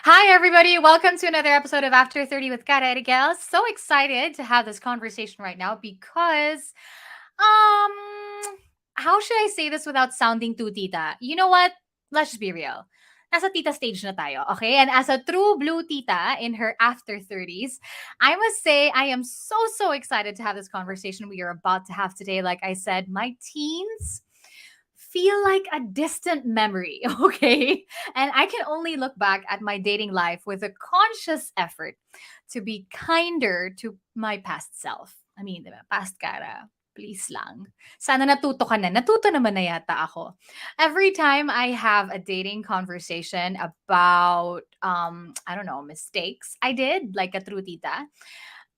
Hi, everybody. Welcome to another episode of After 30 with Cara Eriguel. So excited to have this conversation right now because, um, how should I say this without sounding too tita? You know what? Let's just be real. Nasa tita stage na tayo, okay? And as a true blue tita in her after 30s, I must say I am so excited to have this conversation we are about to have today. Like I said, my teens feel like a distant memory, okay? And I can only look back at my dating life with a conscious effort to be kinder to my past self. I mean, diba, past Kara, please lang. Sana natuto ka na. Natuto naman na yata ako. Every time I have a dating conversation about, I don't know, mistakes I did, like a true tita,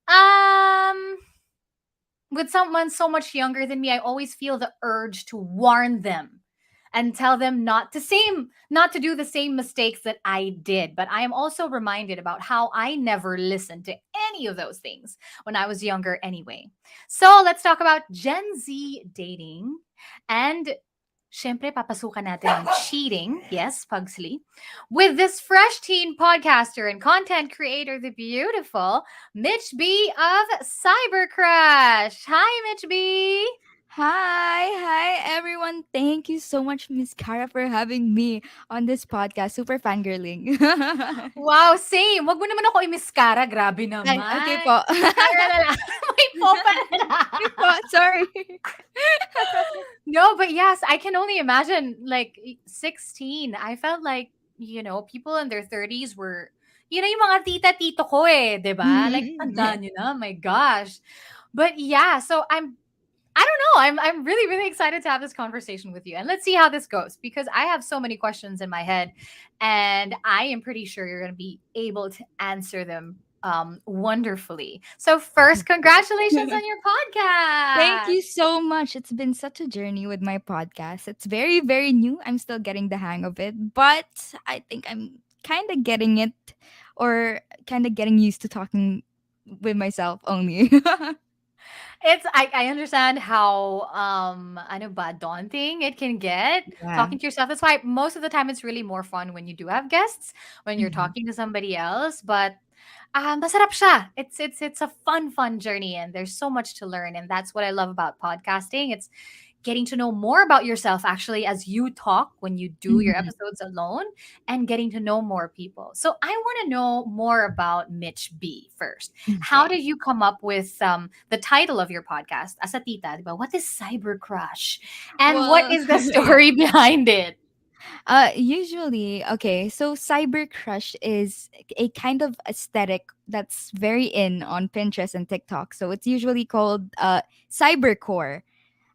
um, with someone so much younger than me, I always feel the urge to warn them and tell them not to do the same mistakes that I did. But I am also reminded about how I never listened to any of those things when I was younger anyway. So let's talk about Gen Z dating and syempre papasukan natin ang cheating, yes, Pugsley, with this fresh teen podcaster and content creator, the beautiful Mitch B of Cyber Crush. Hi, Mitch B. Hi everyone. Thank you so much, Miss Cara, for having me on this podcast. Super fangirling. Wow, same. Wag mo naman ako imiskara. Grabe Ay, okay naman. po. Kara na lang. May popa na lang. Okay po, sorry. No, but yes, I can only imagine like 16. I felt like, people in their 30s were, yung mga tita-tito ko eh, 'di ba? Like, Yeah. tandaan nyo na, my gosh. But yeah, so I don't know. I'm really excited to have this conversation with you. And let's see how this goes because I have so many questions in my head and I am pretty sure you're going to be able to answer them wonderfully. So first, congratulations on your Thank podcast. you so much. It's been such a journey with my podcast. It's very new. I'm still getting the hang of it, but I think I'm kind of getting it or kind of getting used to talking with myself only. I understand how ano ba daunting it can get Yeah. talking to yourself. That's why most of the time it's really more fun when you do have guests, when you're Mhm. talking to somebody else. But masarap siya. It's a fun journey and there's so much to learn. And that's what I love about podcasting. It's getting to know more about yourself actually as you talk when you do your Mhm. episodes alone and getting to know more people. So I want to know more about Mitch B first. How Okay. did you come up with the title of your podcast, As a Tita, diba? What is Cyber Crush? And what Well, is the yeah. story behind it? Usually, okay, so cyber crush is a kind of aesthetic that's very in on Pinterest and TikTok. So it's usually called cybercore.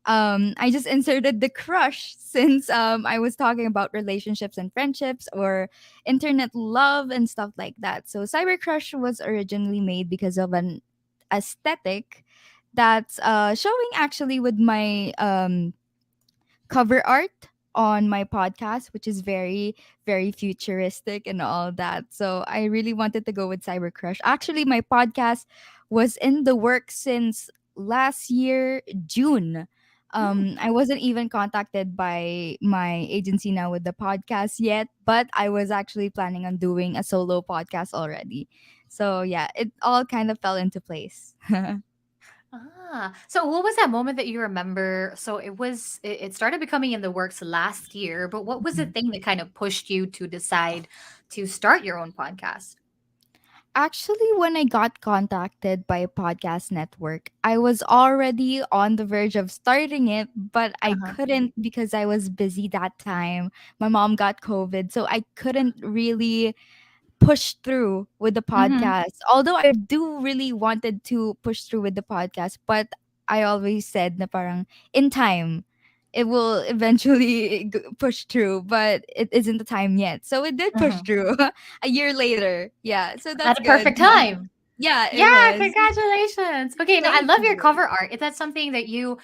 I just inserted the crush since I was talking about relationships and friendships or internet love and stuff like that. So cyber crush was originally made because of an aesthetic that's showing actually with my cover art on my podcast, which is very futuristic and all that. So I really wanted to go with Cyber Crush. Actually, my podcast was in the works since last year, June. Hmm. I wasn't even contacted by my agency now with the podcast yet, but I was actually planning on doing a solo podcast already. So yeah, it all kind of fell into place. So what was that moment that you remember? So it started becoming in the works last year, but what was the thing that kind of pushed you to decide to start your own podcast? Actually, when I got contacted by a podcast network, I was already on the verge of starting it, but I Uh-huh. couldn't because I was busy that time. My mom got COVID, so I couldn't really push through with the Mm-hmm. podcast. Although I do really wanted to push through with the podcast, but I always said na parang in time it will eventually push through, but it isn't the time yet. So it did push Uh-huh. through a year later. Yeah, so At that's a good. perfect time. Yeah, it Yeah, was. congratulations. Okay, now I Thank love your you. cover art. Is that something that you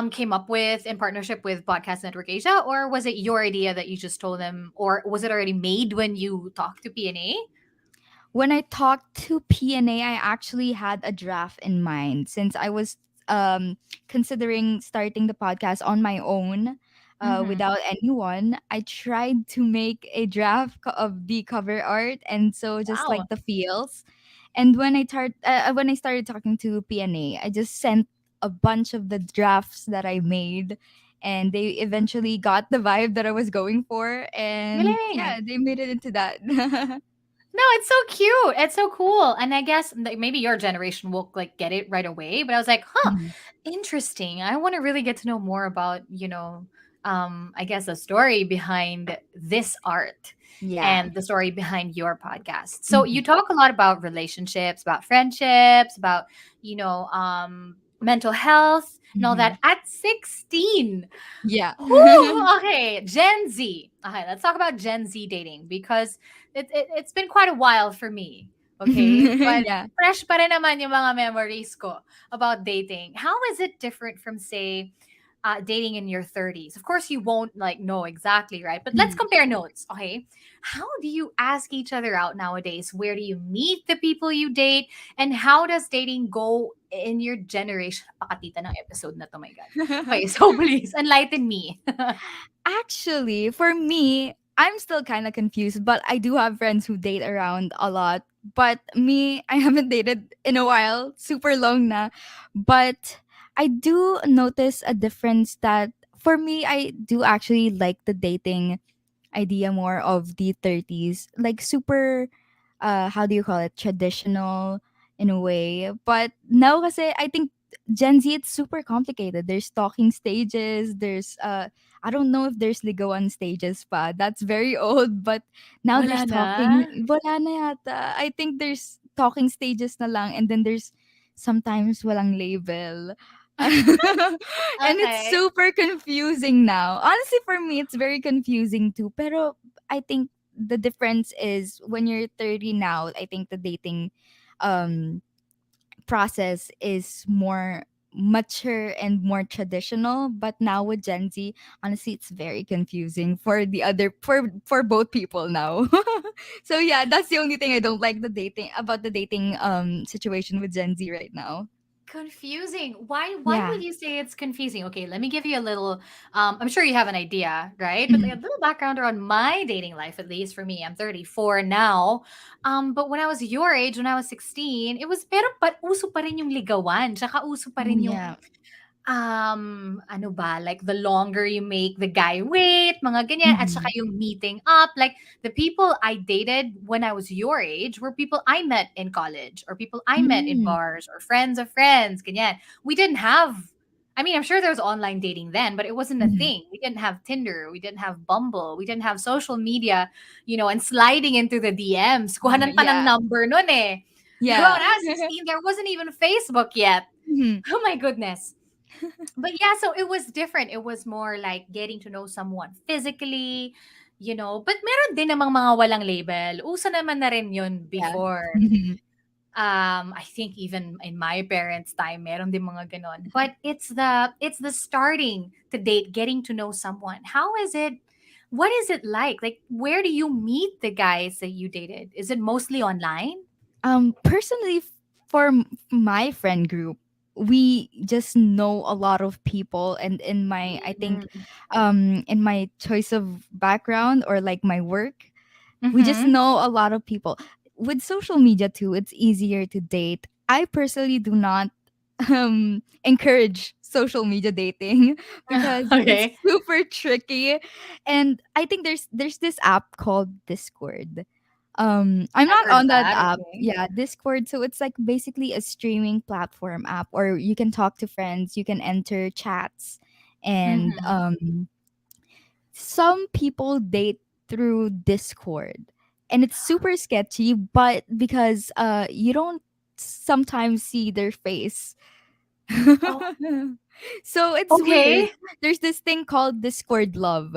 came up with in partnership with Podcast Network Asia, or was it your idea that you just told them, or was it already made when you talked to PNA? When I talked to PNA, I actually had a draft in mind since I was considering starting the podcast on my own. Mm-hmm. without anyone. I tried to make a draft of the cover art, and so just Wow. like the feels. And when I started talking to PNA, I just sent a bunch of the drafts that I made, and they eventually got the vibe that I was going for, and Galing. yeah, they made it into that. No, it's so cute. It's so cool. And I guess like, maybe your generation will like get it right away. But I was like, huh, Mhm. interesting. I want to really get to know more about, I guess the story behind this art Yeah. and the story behind your podcast. So Mhm. you talk a lot about relationships, about friendships, about, mental health and all that Mhm. at 16. Yeah. Whew, okay, Gen Z. Okay, let's talk about Gen Z dating because it's been quite a while for me. Okay, but Yeah. fresh pa rin naman yung mga memories ko about dating. How is it different from, say, dating in your 30s? Of course, you won't like know exactly, right? But let's Mhm. compare notes, okay? How do you ask each other out nowadays? Where do you meet the people you date? And how does dating go in your generation? Pakatita ng episode na to, my God. Okay, so please enlighten me. Actually, for me, I'm still kind of confused, but I do have friends who date around a lot. But me, I haven't dated in a while, super long na. But I do notice a difference that for me, I do actually like the dating idea more of the 30s, like super how do you call it, traditional in a way. But now kasi I think Gen Z, it's super complicated. There's talking stages, there's I don't know if there's ligawan stages pa, that's very old. But now Wala there's na? talking, wala na yata. I think there's talking stages na lang, and then there's sometimes walang label. And it's Okay. super confusing now. Honestly, for me, it's very confusing too. Pero I think the difference is when you're 30 now, I think the dating um process is more mature and more traditional. But now with Gen Z, honestly, it's very confusing for the other for both people now. So yeah, that's the only thing I don't like the dating situation with Gen Z right now. Confusing. Why Yeah. would you say it's confusing? Okay, let me give you a little I'm sure you have an idea, right? But like a Mhm. little background around my dating life, at least for me. I'm 34 now. But when I was your age, when I was 16, it was pero uso pa rin yung ligawan, tsaka uso pa rin yung Yeah. ano ba, like the longer you make the guy wait, mga ganyan, at saka Mhm. yung meeting up. Like the people I dated when I was your age were people I met in college or people I met in Mm. bars or friends of friends, ganyan. We didn't have, I mean, I'm sure there was online dating then, but it wasn't a Mhm. thing. We didn't have Tinder, we didn't have Bumble, we didn't have social media, and sliding into the DMs. Kuhanan pa ng Yeah. number nun eh. Diba? Yeah. When I was 16, there wasn't even Facebook yet. Mhm. Oh my goodness. But yeah, so it was different. It was more like getting to know someone physically, but meron din namang mga walang label. Uso naman na rin yun Yeah. before. Mhm. I think even in my parents' time, meron din mga ganon. But it's the starting to date, getting to know someone. How is it? What is it like? Like, where do you meet the guys that you dated? Is it mostly online? Personally, for my friend group, we just know a lot of people, and in my, I think, Mm-hmm. in my choice of background or like my work, we just Mm-hmm. know a lot of people. With social media too, it's easier to date. I personally do not encourage social media dating because it's Okay. super tricky. And I think there's this app called Discord. I'm I've not heard of on that that. app. Okay. Yeah, Discord. So it's like basically a streaming platform app, or you can talk to friends, you can enter chats, and Mm-hmm. some people date through Discord. And it's super sketchy, but because you don't sometimes see their face. Oh, So it's weird. okay. There's this thing called Discord love,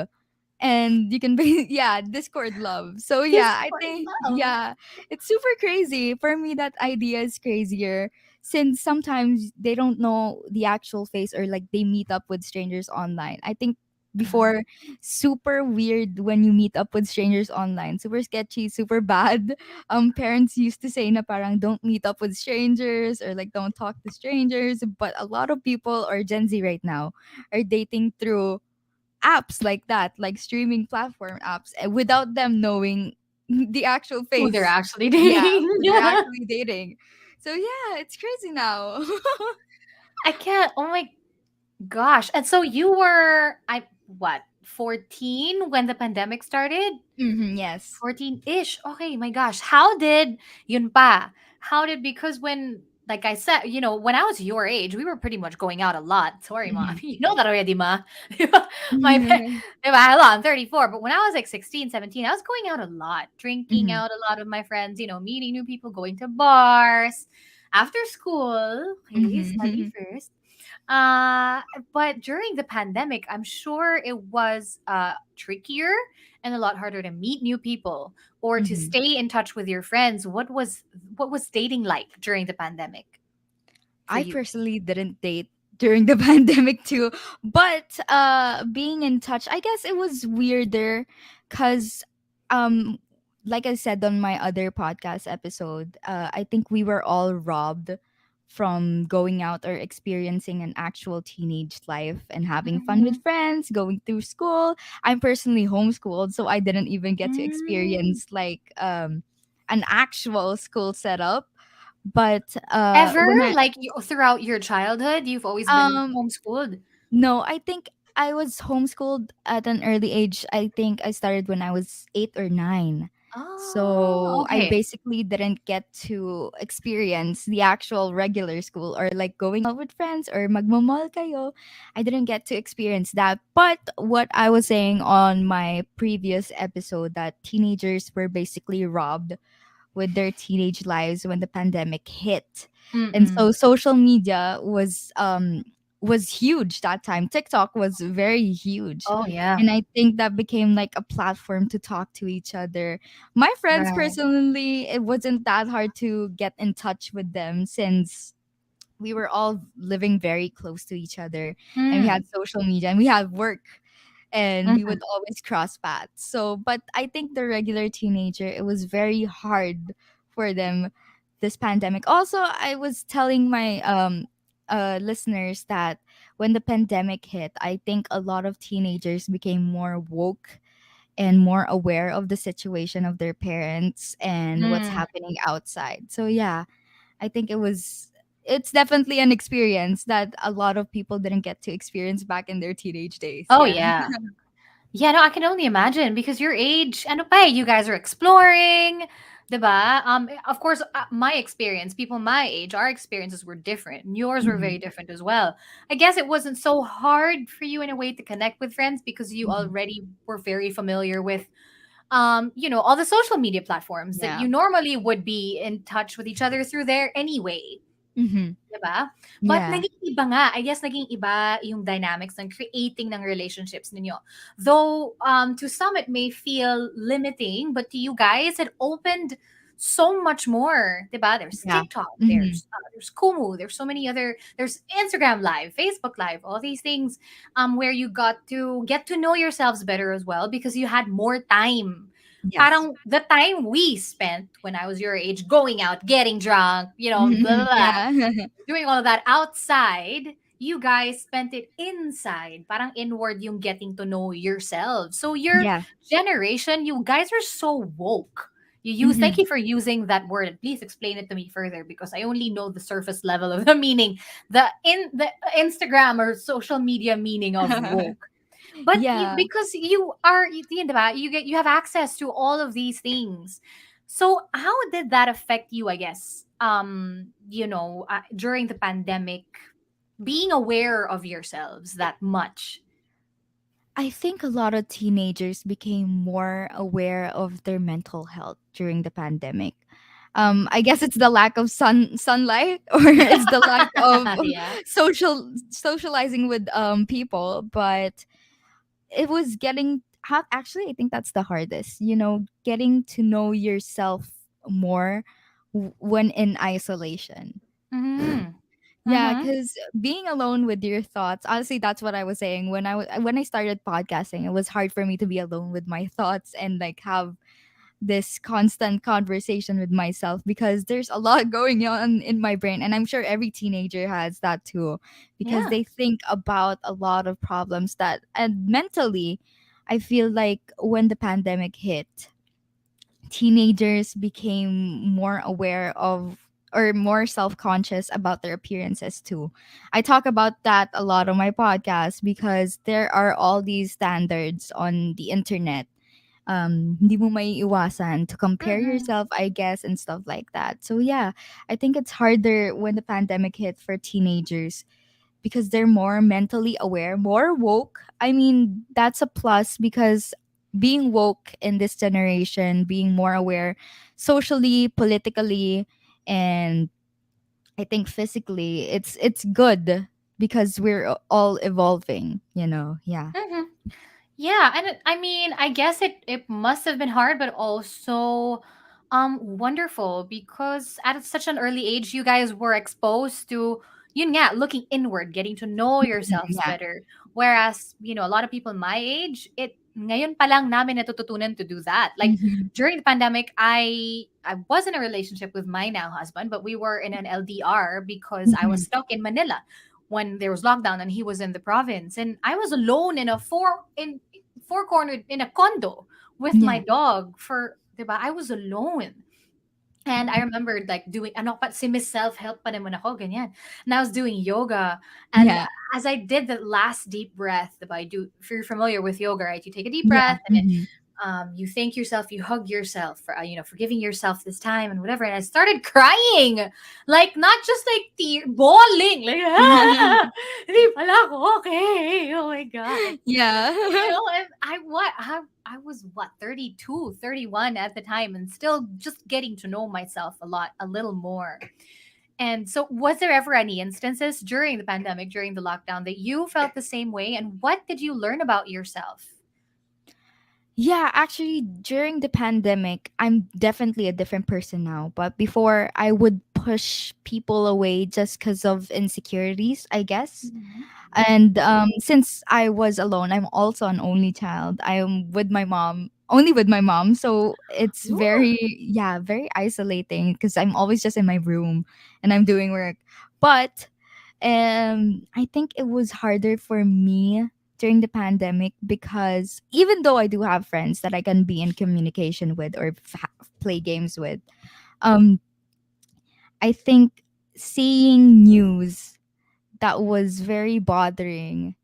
and you can be yeah, Discord love. So yeah, I Discord think love. yeah, it's super crazy. For me, that idea is crazier, since sometimes they don't know the actual face, or like they meet up with strangers online. I think Uh, before, super weird when you meet up with strangers online, super sketchy, super bad. Parents used to say na parang don't meet up with strangers, or like don't talk to strangers. But a lot of people, or Gen Z right now, are dating through apps like that, like streaming platform apps, without them knowing the actual Who they're face. actually Yeah, dating. who they're actually dating. So yeah, it's crazy now. I can't. Oh my gosh. And so you were, I what, 14 when the pandemic started? Yes. 14-ish. Okay, my gosh. How did yun pa? How did, because when, like I said, when I was your age, we were pretty much going out a lot. Sorry, mom. Mhm. You know that already, ma. My hello, I'm 34, but when I was like 16, 17, I was going out a lot, drinking Mhm. out a lot of my friends, meeting new people, going to bars after school. Okay, study Mhm. first. Uh, but during the pandemic, I'm sure it was trickier and a lot harder to meet new people or to Mhm. stay in touch with your friends. What was dating like during the pandemic for I you? personally didn't date during the pandemic too, but being in touch, I guess it was weirder cuz um like I said on my other podcast episode, I think we were all robbed from going out or experiencing an actual teenage life and having fun with Mhm. friends, going through school. I'm personally homeschooled, so I didn't even get to Mm. experience like an actual school setup. But Ever, when I like, throughout your childhood, you've always been um homeschooled? no, I think I was homeschooled at an early age. I think I started when I was 8 or 9. Oh, So I okay. basically didn't get to experience the actual regular school or like going out with friends or magmamall kayo. I didn't get to experience that. But what I was saying on my previous episode, that teenagers were basically robbed with their teenage lives when the pandemic hit. And Mm-mm. so social media was huge that time. TikTok was very huge. Oh, yeah. And I think that became like a platform to talk to each other. My friends Right. personally, it wasn't that hard to get in touch with them since we were all living very close to each other, and we had Mm. social media and we had work, and we would Mhm. always cross paths. So, but I think the regular teenager, it was very hard for them this pandemic. Also, I was telling my listeners that when the pandemic hit, I think a lot of teenagers became more woke and more aware of the situation of their parents and what's Mm. happening outside. So yeah, I think it's definitely an experience that a lot of people didn't get to experience back in their teenage days. Oh, Yeah. yeah. Yeah, no, I can only imagine because your age, ano pa you guys are exploring, 'di ba? Of course, my experience, people my age, our experiences were different. And yours were Mhm. very different as well. I guess it wasn't so hard for you in a way to connect with friends because you Mhm. already were very familiar with all the social media platforms that Yeah. you normally would be in touch with each other through there anyway. Mhm. 'Di ba? But Yeah. naging iba nga, I guess naging iba yung dynamics ng creating ng relationships ninyo. Though, to some it may feel limiting, but to you guys, it opened so much more, 'di ba? There's Yeah. TikTok, Mhm. there's Kumu, there's so many other, there's Instagram Live, Facebook Live, all these things, where you got to get to know yourselves better as well because you had more time. Yes. Parang the time we spent when I was your age going out, getting drunk, blah, blah, blah, Yeah. doing all of that outside, you guys spent it inside. Parang inward yung getting to know yourselves. So your Yeah. generation, you guys are so woke. Thank Mhm. you for using that word. And please explain it to me further because I only know the surface level of the meaning, the Instagram or social media meaning of woke. But Yeah. because you are, yun, diba? You have access to all of these things. So how did that affect you? I guess during the pandemic, being aware of yourselves that much. I think a lot of teenagers became more aware of their mental health during the pandemic. I guess it's the lack of sunlight, or it's the lack of Yeah. socializing with people, but it was actually, I think that's the hardest, getting to know yourself more when in isolation. Mm-hmm. Yeah, Mm-hmm. because being alone with your thoughts, honestly, that's what I was saying when I started podcasting. It was hard for me to be alone with my thoughts and like have this constant conversation with myself because there's a lot going on in my brain, and I'm sure every teenager has that too, because Yeah. they think about a lot of problems that, and mentally I feel like when the pandemic hit, teenagers became more aware of or more self-conscious about their appearances too. I talk about that a lot on my podcast because there are all these standards on the internet. Hindi mo maiiwasan to compare Mm-hmm. yourself, I guess, and stuff like that. So yeah, I think it's harder when the pandemic hit for teenagers because they're more mentally aware, more woke. I mean, that's a plus because being woke in this generation, being more aware socially, politically, and I think physically, it's good because we're all evolving, you know. Yeah. Mm-hmm. Yeah, and I mean, I guess it must have been hard, but also wonderful because at such an early age you guys were exposed to yun nga, looking inward, getting to know Mhm, yourselves yeah. better. Whereas, a lot of people my age, it ngayon pa lang namin natututunan to do that. Like Mhm. during the pandemic, I was in a relationship with my now husband, but we were in an LDR because I was Mhm. stuck in Manila when there was lockdown and he was in the province, and I was alone in a four cornered in a condo with my Yeah. dog for, diba? I was alone. And I remembered like doing ano pa si Miss Self-Help pa naman ako ganyan. And I was doing yoga, and Yeah. as I did the last deep breath, diba? I do, if you're familiar with yoga, right? You take a deep Yeah. breath and then Mhm. you thank yourself, you hug yourself for for giving yourself this time and whatever. And I started crying, like not just like bawling, like hindi pala ako okay. Oh my god. Yeah. And I was what, 32, 31 at the time, and still just getting to know myself a little more. And so, was there ever any instances during the pandemic, during the lockdown, that you felt the same way? And what did you learn about yourself? Yeah, actually, during the pandemic, I'm definitely a different person now. But before, I would push people away just because of insecurities, I guess. Mhm. And since I was alone, I'm also an only child. I'm with my mom, only with my mom. So it's Ooh. very, yeah, very isolating because I'm always just in my room and I'm doing work. But I think it was harder for me during the pandemic because even though I do have friends that I can be in communication with or play games with, um, I think seeing news that was very bothering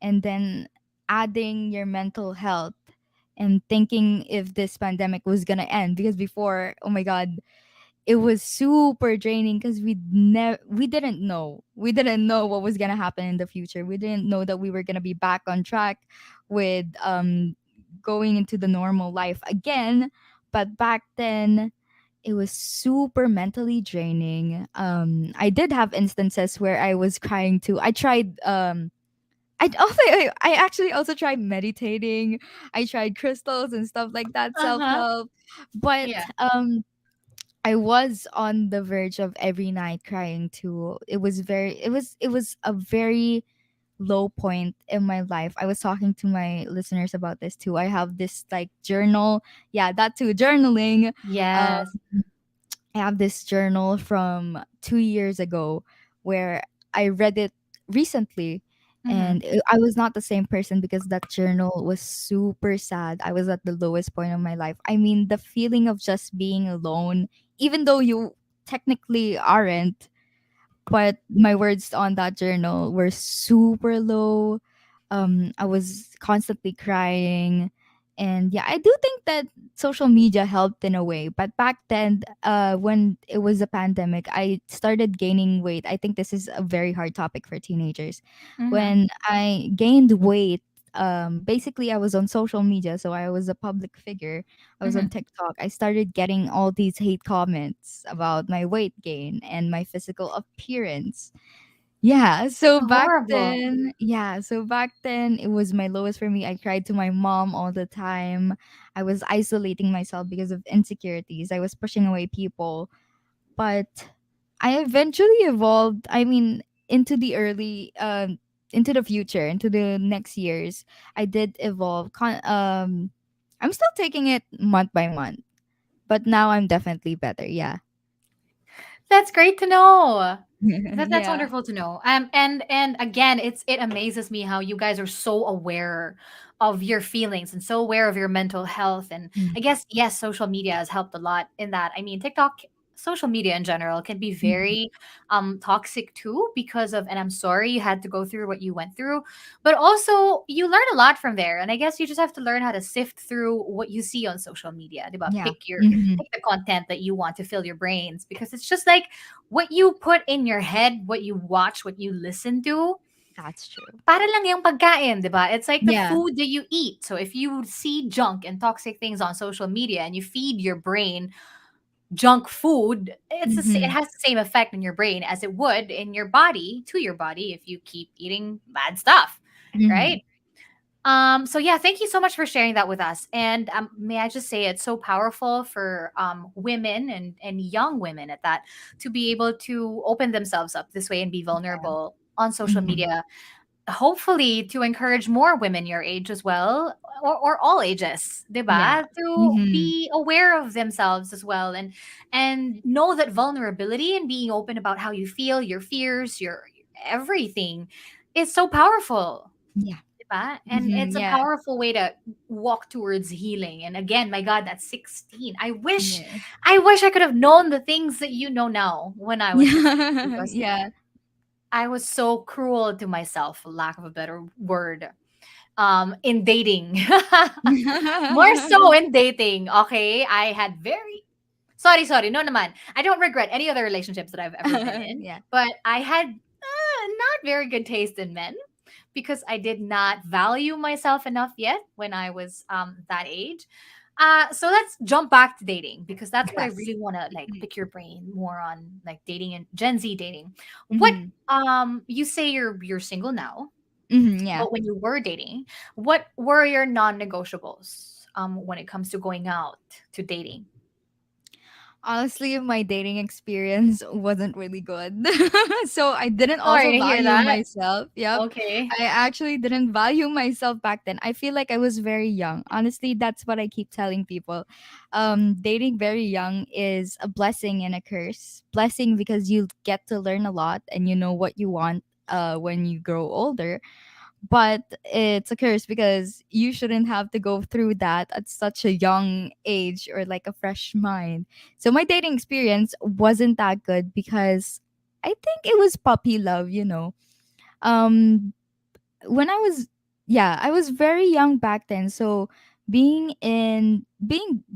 and then adding your mental health and thinking if this pandemic was gonna end, because before, oh my god, it was super draining because we didn't know what was gonna happen in the future. We didn't know that we were gonna be back on track with going into the normal life again. But back then it was super mentally draining. I did have instances where I was crying too. I tried I actually also tried meditating. I tried crystals and stuff like that, Uh-huh. self-help. But Yeah. I was on the verge of every night crying too. It was a very low point in my life. I was talking to my listeners about this too. I have this like journal. Yeah, that too, journaling. Um Yes. I have this journal from 2 years ago where I read it recently, Mm-hmm. and I was not the same person because that journal was super sad. I was at the lowest point of my life. I mean, the feeling of just being alone, even though you technically aren't, but my words on that journal were super low. I was constantly crying. And yeah, I do think that social media helped in a way. But back then, when it was a pandemic, I started gaining weight. I think this is a very hard topic for teenagers. Mm-hmm. When I gained weight, basically I was on social media, so I was a public figure. I was on Mm-hmm. TikTok. I started getting all these hate comments about my weight gain and my physical appearance. Horrible. So back then it was my lowest for me. I cried to my mom all the time. I was isolating myself because of insecurities. I was pushing away people. But I eventually evolved. I mean, into the future, into the next years, I did evolve. I'm still taking it month by month. but now I'm definitely better. Yeah. That's great to know. That's Yeah. wonderful to know. And again, it amazes me how you guys are so aware of your feelings and so aware of your mental health. And Mm, I guess yes, social media has helped a lot in that. I mean, TikTok, social media in general can be mhm. very toxic too because of, and I'm sorry you had to go through what you went through, but also you learn a lot from there. And I guess you just have to learn how to sift through what you see on social media. Diba? Yeah. Mhm. Pick the content that you want to fill your brains, because it's just like what you put in your head, what you watch, what you listen to, That's true. para lang yung pagkain, 'di ba? It's like the Yeah. food that you eat. So if you see junk and toxic things on social media and you feed your brain junk food, it Mhm. has the same effect in your brain as it would in your body, to your body, if you keep eating bad stuff, right? Mhm. So yeah, thank you so much for sharing that with us. And may I just say, it's so powerful for women and young women at that, to be able to open themselves up this way and be Yeah. vulnerable on social Mhm. media. Hopefully, to encourage more women your age as well, or all ages, Yeah. diba? To Mhm. be aware of themselves as well, and know that vulnerability and being open about how you feel, your fears, your everything, is so powerful. Yeah. 'Di ba? And Mhm. it's a Yeah. powerful way to walk towards healing. And again, my God, that's 16. Yeah. I wish I could have known the things that you know now when I was 16, Yeah. because Yeah. I was so cruel to myself, for lack of a better word, in dating. More so in dating, okay? I had very sorry, no naman. I don't regret any other relationships that I've ever been in, Yeah. but I had not very good taste in men, because I did not value myself enough yet when I was that age. So let's jump back to dating, because that's what I Yes. really want to like Mhm. pick your brain more on, like dating and Gen Z dating. What Mhm. you say you're single now, Mhm. Yeah. but when you were dating, what were your non-negotiables when it comes to going out, to dating? Honestly, my dating experience wasn't really good. So I didn't Sorry also to hear value that. myself. Yep. Okay. I actually didn't value myself back then. I feel like I was very young. Honestly, that's what I keep telling people. Dating very young is a blessing and a curse. Blessing because you get to learn a lot and you know what you want when you grow older, but it's a curse because you shouldn't have to go through that at such a young age or like a fresh mind. So my dating experience wasn't that good because I think it was puppy love. Um when I was yeah, I was very young back then. So being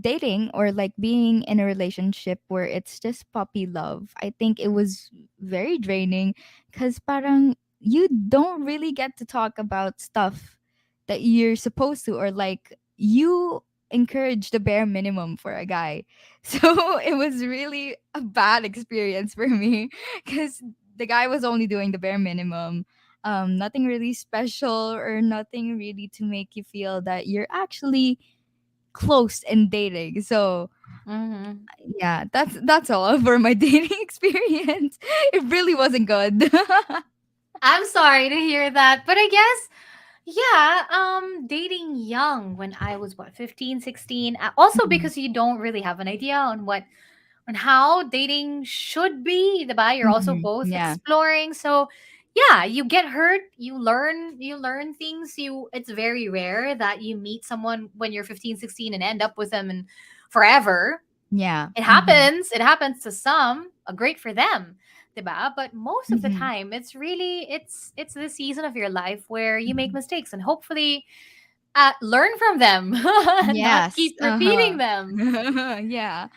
dating or like being in a relationship where it's just puppy love, I think it was very draining cuz parang you don't really get to talk about stuff that you're supposed to, or like you encourage the bare minimum for a guy. So it was really a bad experience for me cuz the guy was only doing the bare minimum, nothing really special or nothing really to make you feel that you're actually close and dating. So Mm-hmm. yeah, that's all for my dating experience. It really wasn't good. I'm sorry to hear that, but I guess yeah, dating young when I was what, 15, 16. Also Mhm, because you don't really have an idea on what, on how dating should be, diba? You're also mhm, both yeah, exploring. So yeah, you get hurt, you learn things. You It's very rare that you meet someone when you're 15, 16 and end up with them and forever. yeah, It mhm, happens. It happens to some. Great for them, diba? But most of the mhm, time, it's the season of your life where you make mhm. mistakes, and hopefully, learn from them, not Yes, keep uh-huh. repeating them. Yeah,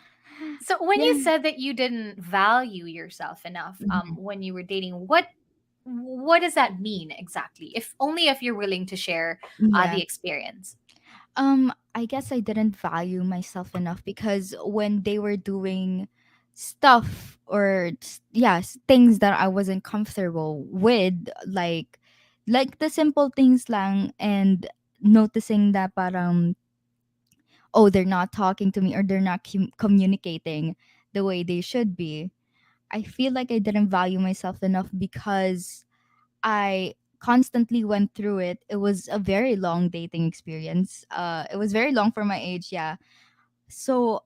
So when you yeah, said that you didn't value yourself enough mhm, when you were dating, what does that mean exactly? If only if you're willing to share yeah. the experience. I guess I didn't value myself enough because when they were doing stuff or things that I wasn't comfortable with, like the simple things lang, and noticing that parang, oh, they're not talking to me or they're not communicating the way they should be. I feel like I didn't value myself enough because I constantly went through it. It was a very long dating experience. It was very long for my age, yeah. So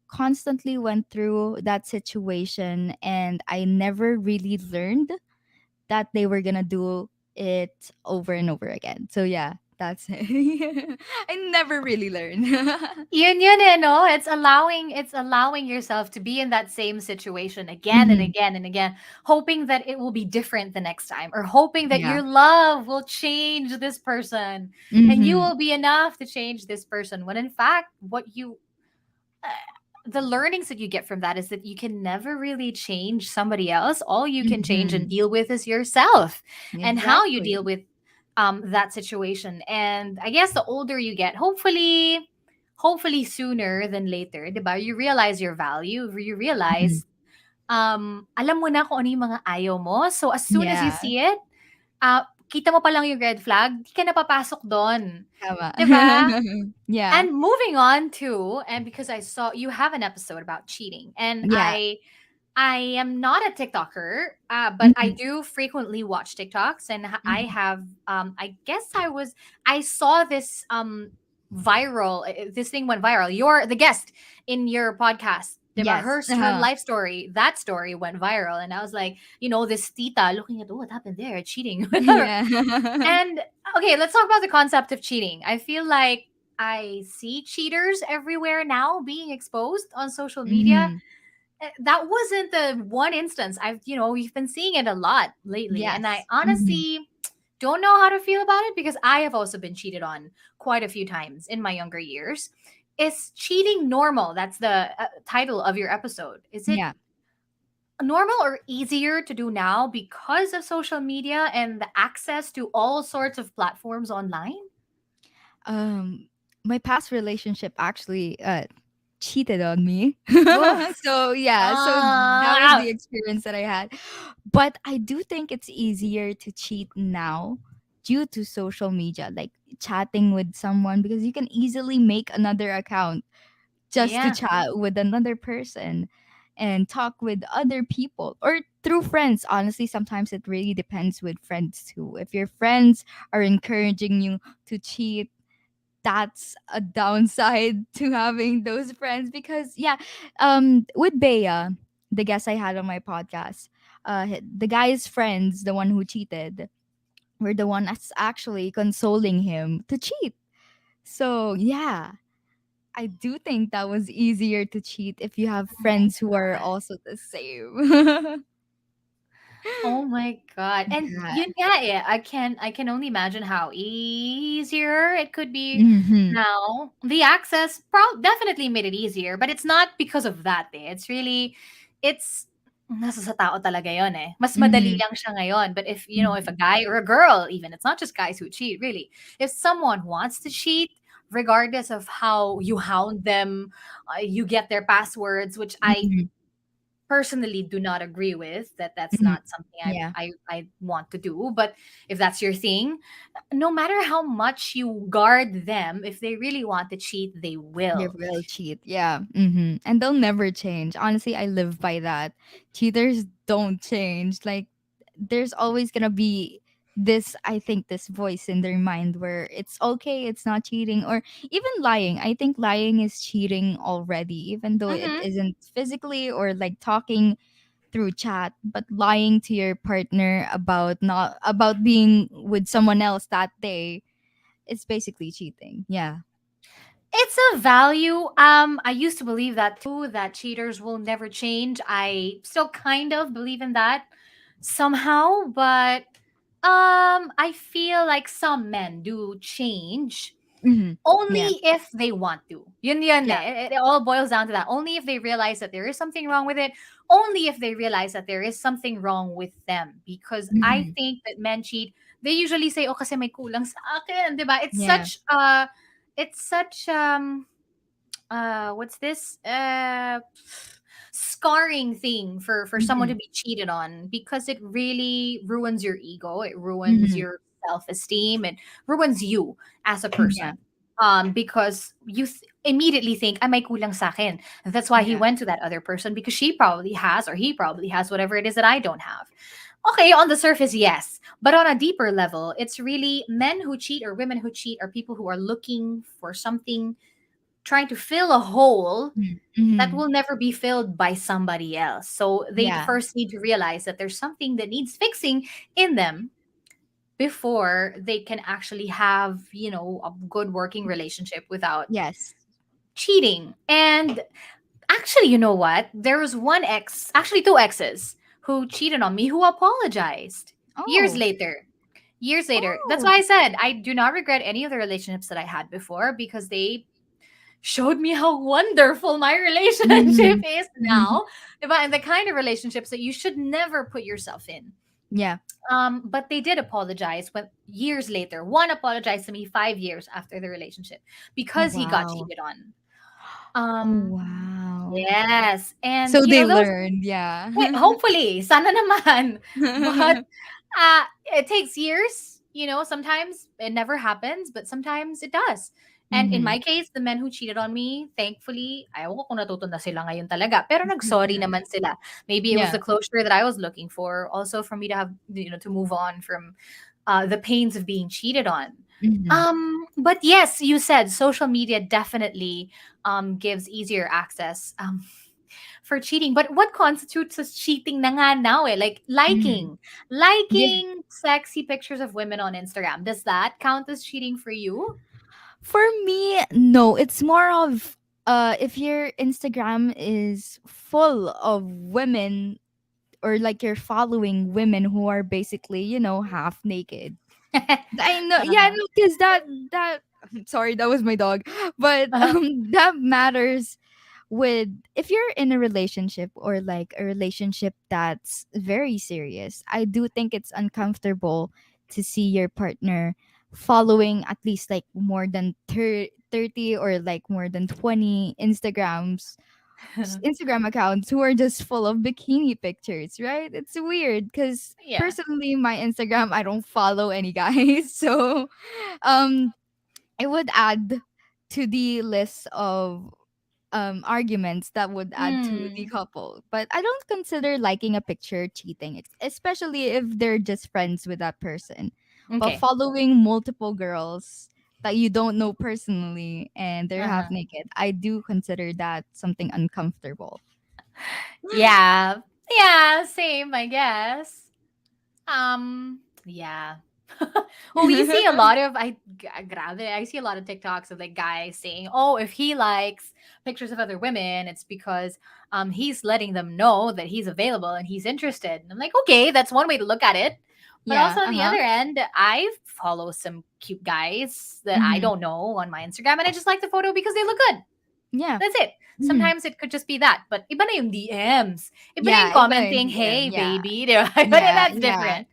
constantly went through that situation, and I never really learned that they were gonna do it over and over again. So yeah, that's it. I never really learned. Yun eh, no? It's allowing yourself to be in that same situation again and Hmm. again and again, hoping that it will be different the next time, or hoping that Yeah. your love will change this person and you Hmm. will be enough to change this person. When in fact, uh, the learnings that you get from that is that you can never really change somebody else. All you can change and Hmm. deal with is yourself and how you deal Exactly. with that situation. And I guess the older you get, hopefully sooner than later, 'di ba? You realize your value, you Mhm. realize alam mo na kung ano yung mga ayaw mo. So as soon as you Yeah. see it, kita mo pa lang yung red flag, di ka na papasok doon. Tama. 'Di ba? Yeah. And moving on to, and because I saw you have an episode about cheating, and Yeah. I am not a TikToker, but I Mhm. do frequently watch TikToks, and I Mhm. have, I guess I saw this viral, this thing went viral. You're the guest in your podcast. Diba? Yes. Her life story, that story went viral, and I was like, this tita looking at, oh, what happened there, cheating, whatever. Yeah. And okay, let's talk about the concept of cheating. I feel like I see cheaters everywhere now being exposed on social media. Mhm. That wasn't the one instance. We've been seeing it a lot lately. And I Yes. Mhm. honestly don't know how to feel about it because I have also been cheated on quite a few times in my younger years. Is cheating normal? That's the title of your episode. Is it Yeah. normal or easier to do now because of social media and the access to all sorts of platforms online? Um, my past relationship actually cheated on me. Ugh. So yeah, so that was the Ah. experience that I had. But I do think it's easier to cheat now due to social media, like chatting with someone, because you can easily make another account just to Yeah. chat with another person and talk with other people or through friends. Honestly, sometimes it really depends with friends too. If your friends are encouraging you to cheat, that's a downside to having those friends, because yeah, with Bea, the guest I had on my podcast, the guy's friends, the one who cheated, were the one that's actually consoling him to cheat. So yeah, I do think that was easier to cheat if you have Oh my friends who are god. also the same. Oh my god. And Yeah. yun nga eh, I can only imagine how easier it could be Hmm. now. The access definitely made it easier, but it's not because of that eh. It's nasa sa tao talaga yon eh. Mas madali Hmm. lang siya ngayon. But if a Hmm. guy or a girl, even, it's not just guys who cheat, really. If someone wants to cheat, regardless of how you hound them, you get their passwords, which I Hmm. personally do not agree with. That's Hmm. not something Yeah. I want to do. But if that's your thing, no matter how much you guard them, if they really want to cheat, they They will. will cheat. Yeah. And they'll never change. Honestly, I live by that. Cheaters don't change. Like, there's always going to be this, I think, this voice in their mind where it's okay, it's not cheating, or even lying. I think lying is cheating already, even though it Hmm. isn't physically or like talking through chat, but lying to your partner about not about being with someone else that day, it's basically cheating. Yeah. It's a value. I used to believe that too, that cheaters will never change. I still kind of believe in that somehow, but I feel like some men do change Hmm. Yeah. only if they want to. Yun Yeah. eh. It all boils down to that. Only if they realize that there is something wrong with it. Only if they realize that there is something wrong with them. Because I Hmm. think that men cheat, they usually say, oh, kasi may kulang sa akin, di ba? Yeah. It's such what's this scarring thing for someone to Hmm. be cheated on, because it really ruins your ego, it ruins Hmm. your self-esteem, it ruins you as a Yeah. person, because you immediately think, ay, may kulang sa akin. That's why he Yeah. went to that other person, because she probably has, or he probably has, whatever it is that I don't have. Okay, on the surface, yes, but on a deeper level, it's really men who cheat or women who cheat are people who are looking for something trying to fill a hole that Mm-hmm. will never be filled by somebody else. So they Yeah. first need to realize that there's something that needs fixing in them before they can actually have, a good working relationship without Yes. cheating. And actually, you know what? There was one ex, actually two exes, who cheated on me who apologized years Oh. later. Years later. That's Oh. why I said I do not regret any of the relationships that I had before because they showed me how wonderful my relationship Mhm. is Mhm. now. Diba? And the kind of relationships that you should never put yourself in. Yeah. But they did apologize when years later. One apologized to me 5 years after the relationship Oh, because he got wow. cheated on. Oh, Um, wow. yes, and So they those. learned, yeah. Hopefully, sana naman. But it takes years. Sometimes it never happens, but sometimes it does. And in Mhm. my case, the men who cheated on me, thankfully, ayaw ko kung natuto na sila ngayon talaga. Pero nag-sorry naman sila. Maybe it was Yeah. the closure that I was looking for. Also for me to have, to move on from the pains of being cheated on. Mhm. But yes, you said social media definitely gives easier access. For cheating. But what constitutes as cheating na nga now eh? Like Mhm. Yeah. liking sexy pictures of women on Instagram. Does that count as cheating for you? For me, no. It's more of if your Instagram is full of women, or like you're following women who are basically, half naked. I know, yeah, Uh-huh. no, because that sorry, that was my dog. But Uh-huh. that matters with, if you're in a relationship, or like a relationship that's very serious. I do think it's uncomfortable to see your partner following at least like more than 30, or like more than 20 Instagram accounts who are just full of bikini pictures, right? It's weird because Yeah. personally, my Instagram, I don't follow any guys. So um it would add to the list of arguments that would add to the Mm. couple. But I don't consider liking a picture cheating, especially if they're just friends with that person. But Okay. following multiple girls that you don't know personally and they're half Uh-huh. naked, I do consider that something uncomfortable. Yeah. Yeah, same, I guess. Yeah. Well, we see a lot of grabe, I see a lot of TikToks of like guys saying, "Oh, if he likes pictures of other women, it's because he's letting them know that he's available and he's interested." And I'm like, "Okay, that's one way to look at it." But Yeah, also on the uh-huh. other end, I follow some cute guys that I Mhm. don't know on my Instagram and I just like the photo because they look good. Yeah. That's it. Mhm. Sometimes it could just be that. But iba na yung DMs. Iba na yung Yeah, iba na yung commenting, DM. "Hey, Yeah. baby." Di ba? But Yeah, that's yeah. different.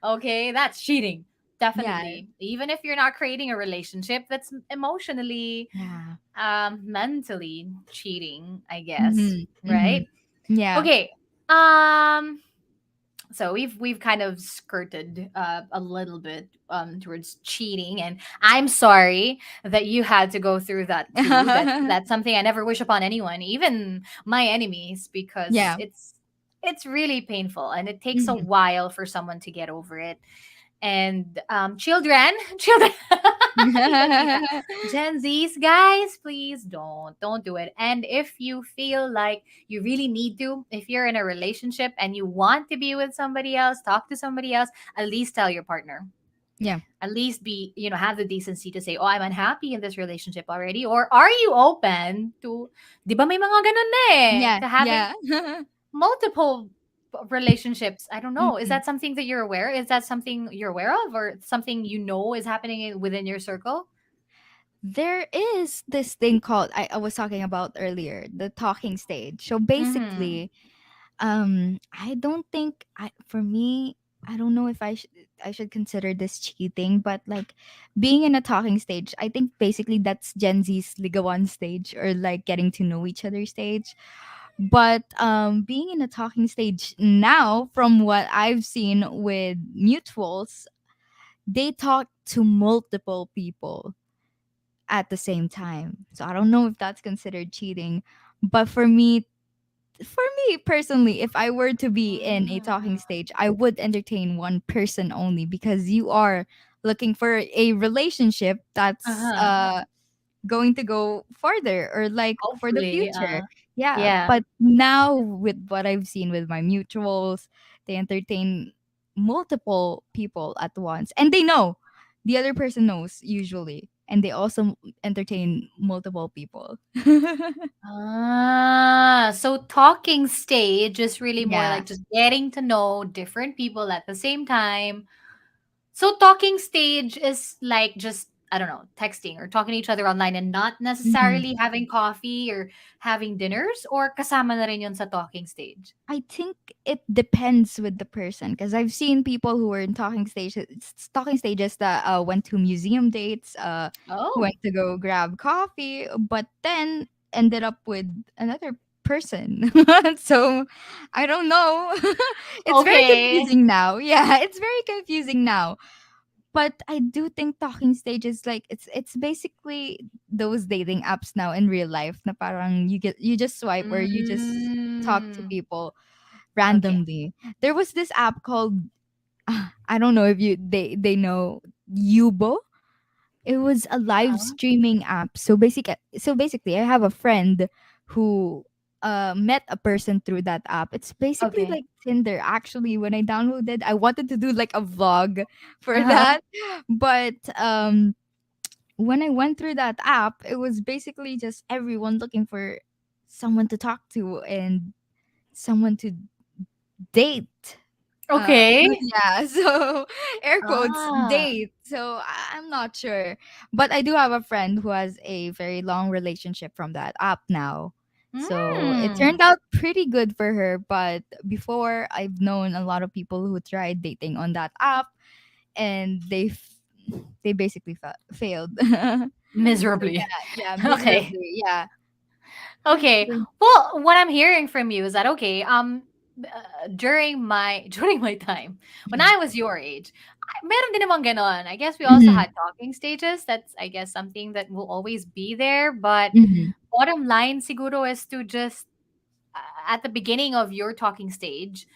Okay, that's cheating. Yeah. Definitely. Even if you're not creating a relationship, that's emotionally, Yeah. mentally cheating, I guess. Mhm. Right? Mhm. Yeah. Okay. Um so we've kind of skirted a little bit towards cheating, and I'm sorry that you had to go through that too. That's something I never wish upon anyone, even my enemies, because Yeah. it's really painful and it takes a Mhm. while for someone to get over it. And children, children, Tita, tita. Gen Z's, guys, please don't do it. And if you feel like you really need to, if you're in a relationship and you want to be with somebody else, talk to somebody else, at least tell your partner. Yeah. At least be, have the decency to say, "Oh, I'm unhappy in this relationship already." Or are you open to, di ba may mga ganun na eh, Yeah. to having Yeah. multiple relationships. I don't know. Is Mhm. that something that you're aware? Is that something you're aware of, or something is happening within your circle? There is this thing called, I was talking about earlier, the talking stage. So Mm-hmm. basically, I don't think, for me, I don't know if I should consider this cheating, but like being in a talking stage, I think basically that's Gen Z's ligawan stage, or like getting to know each other stage. But being in a talking stage now, from what I've seen with mutuals, they talk to multiple people at the same time. So I don't know if that's considered cheating. But for me personally, if I were to be in a talking stage, I would entertain one person only, because you are looking for a relationship Uh-huh. going to go farther or like for the Hopefully. future. Yeah, Yeah. but now with what I've seen with my mutuals, they entertain multiple people at once, and they know the other person knows usually, and they also entertain multiple people. So talking stage is really more Yeah. like just getting to know different people at the same time. So talking stage is like just, I don't know, texting or talking to each other online and not Mhm. necessarily having coffee or having dinners, or kasama na rin yun sa talking stage. I think it depends with the person because I've seen people who were in talking stages that went to museum dates, went Oh, to go grab coffee, but then ended up with another person. So I don't know. It's very okay. confusing now. Yeah, it's very confusing now. But I do think talking stages like it's basically those dating apps now in real life na parang you just swipe or you just talk to Mm, people okay. randomly. There was this app called I don't know if they know Yubo. It was a live Uh-huh. streaming app. So basically I have a friend who met a person through that app. It's basically Okay. like Tinder. Actually, when I downloaded, I wanted to do like a vlog for Uh-huh. that. But when I went through that app, it was basically just everyone looking for someone to talk to and someone to date. Okay. Yeah, so air quotes Ah. date. So I'm not sure, but I do have a friend who has a very long relationship from that app now. So it Mm. turned out pretty good for her. But before, I've known a lot of people who tried dating on that app, and they basically failed. So Miserably. yeah, Okay. miserably. Yeah. Okay. So- Well, what I'm hearing from you is that okay, during my during my time when I was your age, meron din namang ganon. I guess we also Mhm, had talking stages. That's, I guess, something that will always be there. But mhm. bottom line, siguro, is to just at the beginning of your talking stage,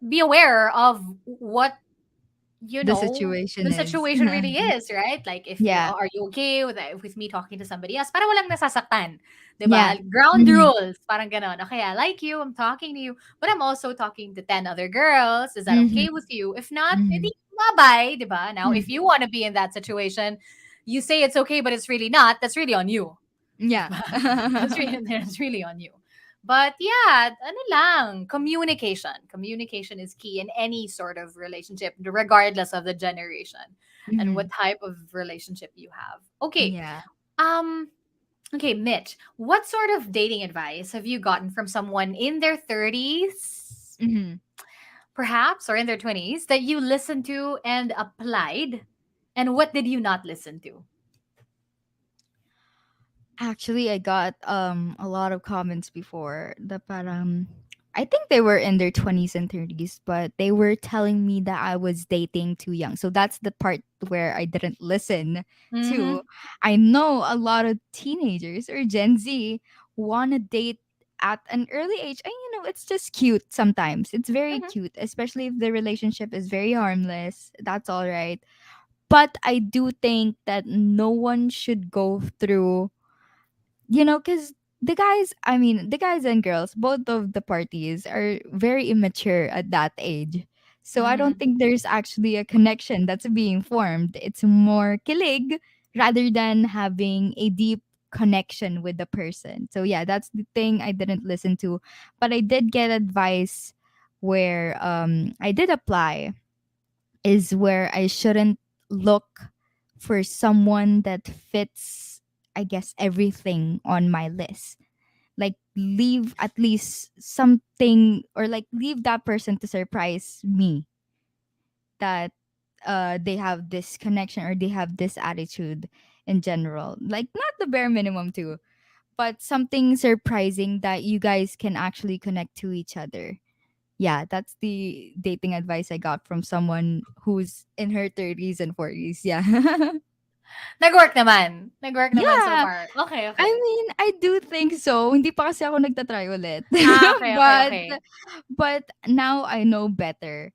be aware of what The situation the is. situation really is, right? Like, if you Yeah. are you okay with me talking to somebody else para walang nasasaktan, 'di Yeah. ba? Ground Mhm, rules, parang gano'n. Okay, I like you, I'm talking to you, but I'm also talking to 10 other girls. Is that mhm, okay with you? If not, mhm. edi bye-bye, 'di ba? Now, if Mm. you want to be in that situation, you say it's okay, but it's really not. That's really on you. Yeah. That's really on you. But yeah, ano lang, communication. Communication is key in any sort of relationship, regardless of the generation and what Mhm. type of relationship you have. Okay. Yeah. Um, okay, Mitch, what sort of dating advice have you gotten from someone in their 30s, Mhm. perhaps, or in their 20s, that you listened to and applied? And what did you not listen to? Actually, I got a lot of comments before the parang I think they were in their 20s and 30s, but they were telling me that I was dating too young. So that's the part where I didn't listen to. Mm-hmm. I know a lot of teenagers or Gen Z want to date at an early age. And it's just cute sometimes. It's very Mm-hmm. cute, especially if the relationship is very harmless. That's all right. But I do think that no one should go through, because the guys and girls, both of the parties are very immature at that age. So I don't Mm-hmm. think there's actually a connection that's being formed. It's more kilig rather than having a deep connection with the person. So yeah, that's the thing I didn't listen to. But I did get advice where I did apply, is where I shouldn't look for someone that fits, I guess, everything on my list. Like, leave at least something, or like leave that person to surprise me that they have this connection or they have this attitude in general. Like, not the bare minimum too, but something surprising that you guys can actually connect to each other. Yeah, that's the dating advice I got from someone who's in her 30s and 40s. Yeah. Nag-work naman. Nag-work naman so Yeah. far. Okay, I okay. mean, I do think so. Hindi pa kasi ako nagta-try ulit. Ah, okay, okay, but okay. but now I know better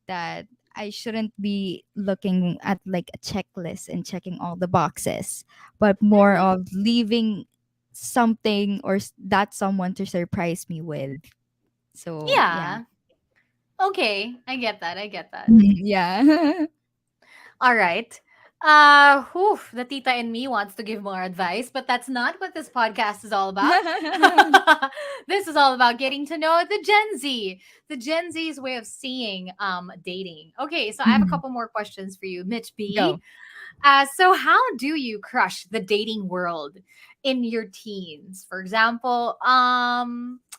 that I shouldn't be looking at like a checklist and checking all the boxes, but more Mhm. of leaving something or that someone to surprise me with. So yeah. Yeah. Okay, I get that. I get that. Yeah. All right. Whew, the tita in me wants to give more advice, but that's not what this podcast is all about. This is all about getting to know the Gen Z's way of seeing dating. Okay, so I have a Mhm. couple more questions for you, Mitch B. Go. So how do you crush the dating world in your teens? For example,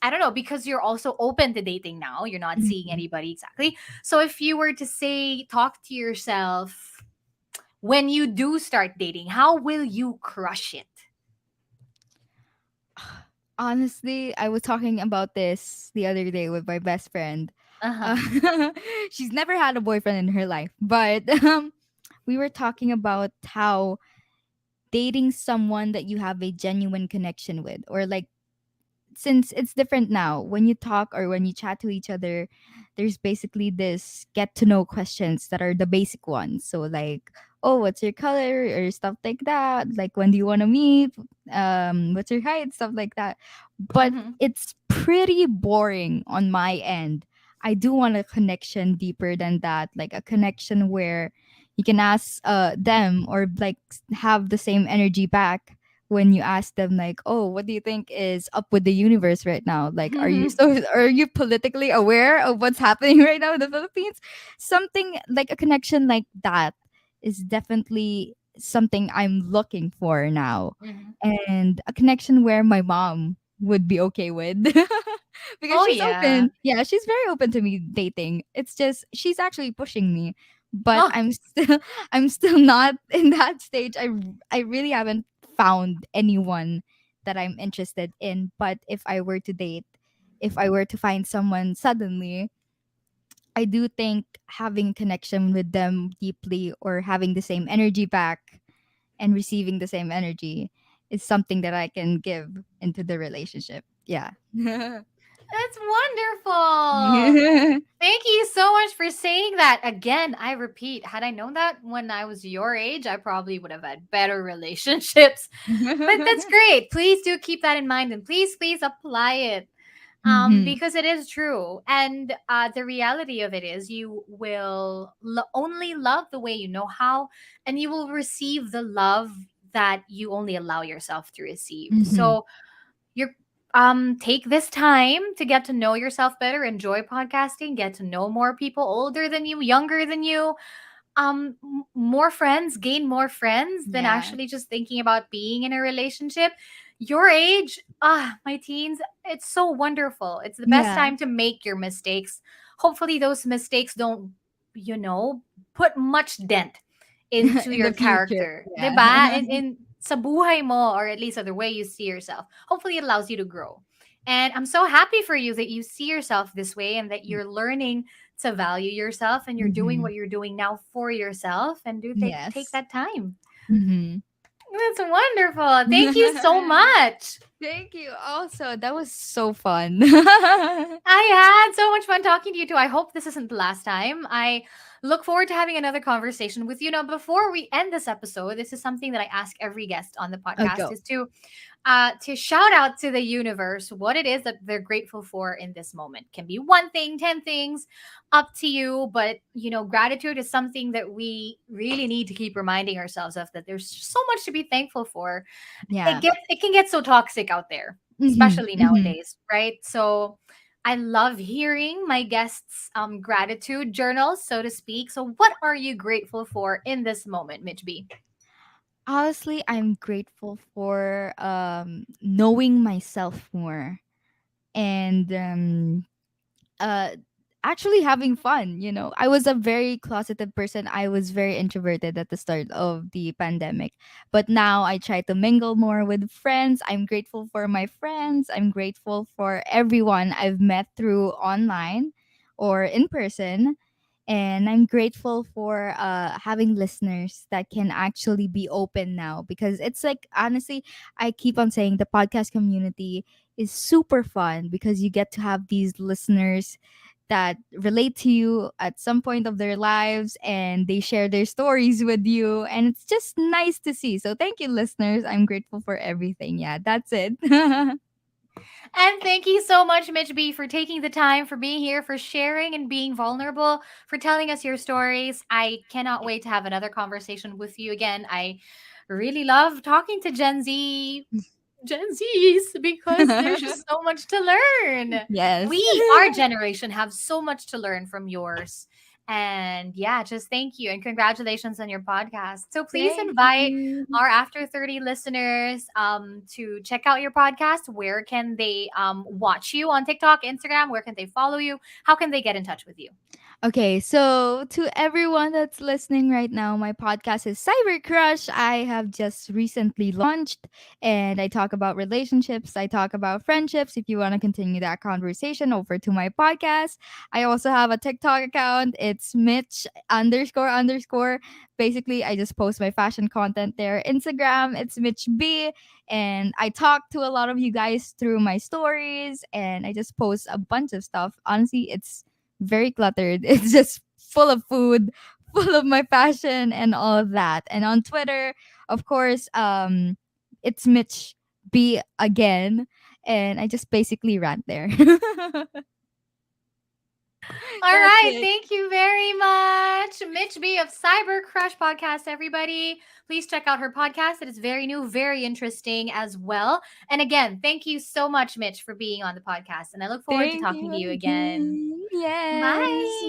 I don't know, because you're also open to dating now. You're not seeing Mhm. anybody exactly. So if you were to say, talk to yourself when you do start dating, how will you crush it? Honestly, I was talking about this the other day with my best friend. Uh-huh. Uh, she's never had a boyfriend in her life, but we were talking about how dating someone that you have a genuine connection with, or like, since it's different now when you talk or when you chat to each other, there's basically this get to know questions that are the basic ones. So like, oh, what's your color or stuff like that, like when do you want to meet, what's your height, stuff like that. But Mm-hmm. it's pretty boring on my end. I do want a connection deeper than that, like a connection where you can ask them, or like have the same energy back when you ask them, like, oh, what do you think is up with the universe right now, like, are you so are you politically aware of what's happening right now in the Philippines? Something like a connection like that is definitely something I'm looking for now, Mm-hmm. and a connection where my mom would be okay with. Because Oh she's yeah. open, yeah, she's very open to me dating. It's just she's actually pushing me, but Oh. I'm still not in that stage. I really haven't found anyone that I'm interested in. But if I were to date, if I were to find someone suddenly, I do think having connection with them deeply, or having the same energy back and receiving the same energy, is something that I can give into the relationship. Yeah. That's wonderful. Thank you so much for saying that. Again, I repeat, had I known that when I was your age, I probably would have had better relationships. But that's great. Please do keep that in mind, and please apply it. Mhm. Because it is true. And the reality of it is you will only love the way you know how, and you will receive the love that you only allow yourself to receive. Mhm. So you're take this time to get to know yourself better, enjoy podcasting, get to know more people older than you, younger than you, more friends, gain more friends than Yeah. actually just thinking about being in a relationship. Your age, my teens, it's so wonderful. It's the best Yeah. time to make your mistakes. Hopefully those mistakes don't, you know, put much dent into In the your future. character, Yeah. diba? In sa buhay mo, or at least the way you see yourself. Hopefully it allows you to grow. And I'm so happy for you that you see yourself this way, and that you're learning to value yourself, and you're doing Mhm. what you're doing now for yourself, and do take Yes. that time. Mhm. That's wonderful. Thank you so much. Thank you. Also, that was so fun. I had so much fun talking to you too. I hope this isn't the last time. I look forward to having another conversation with you. Now, before we end this episode, this is something that I ask every guest on the Oh, podcast, go. is to shout out to the universe what it is that they're grateful for in this moment. Can be one thing, 10 things, up to you. But gratitude is something that we really need to keep reminding ourselves of, that there's so much to be thankful for. Yeah. It can get so toxic out there, Mhm. especially Mhm. nowadays, right? So I love hearing my guests' gratitude journals, so to speak. So what are you grateful for in this moment, Mitch B? Honestly, I'm grateful for knowing myself more, and uh actually having fun. I was a very closeted person. I was very introverted at the start of the pandemic, but now I try to mingle more with friends. I'm grateful for my friends. I'm grateful for everyone I've met through online or in person, and I'm grateful for having listeners that can actually be open now, because it's like, honestly, I keep on saying the podcast community is super fun because you get to have these listeners that relate to you at some point of their lives, and they share their stories with you, and it's just nice to see. So thank you, listeners. I'm grateful for everything. Yeah, that's it. And thank you so much, Mitch B, for taking the time, for being here, for sharing and being vulnerable, for telling us your stories. I cannot wait to have another conversation with you again. I really love talking to Gen Zs because there's just so much to learn. Yes. Our generation, have so much to learn from yours. And yeah, just thank you and congratulations on your podcast. So please Thank invite you. our After 30 listeners to check out your podcast. Where can they watch you on TikTok, Instagram? Where can they follow you? How can they get in touch with you? Okay, so to everyone that's listening right now, my podcast is Cyber Crush. I have just recently launched, and I talk about relationships. I talk about friendships. If you want to continue that conversation, over to my podcast. I also have a TikTok account. It's Mitch underscore underscore. Basically, I just post my fashion content there. Instagram, it's Mitch B. And I talk to a lot of you guys through my stories, and I just post a bunch of stuff. Honestly, it's very cluttered. It's just full of food, full of my passion and all of that. And on Twitter, of course, it's Mitch B again. And I just basically rant there. All That's right. it. Thank you very much. Mitch B of Cyber Crush Podcast, everybody. Please check out her podcast. It is very new, very interesting as well. And again, thank you so much, Mitch, for being on the podcast. And I look forward to Thank talking you to you again. again. Yes. Bye.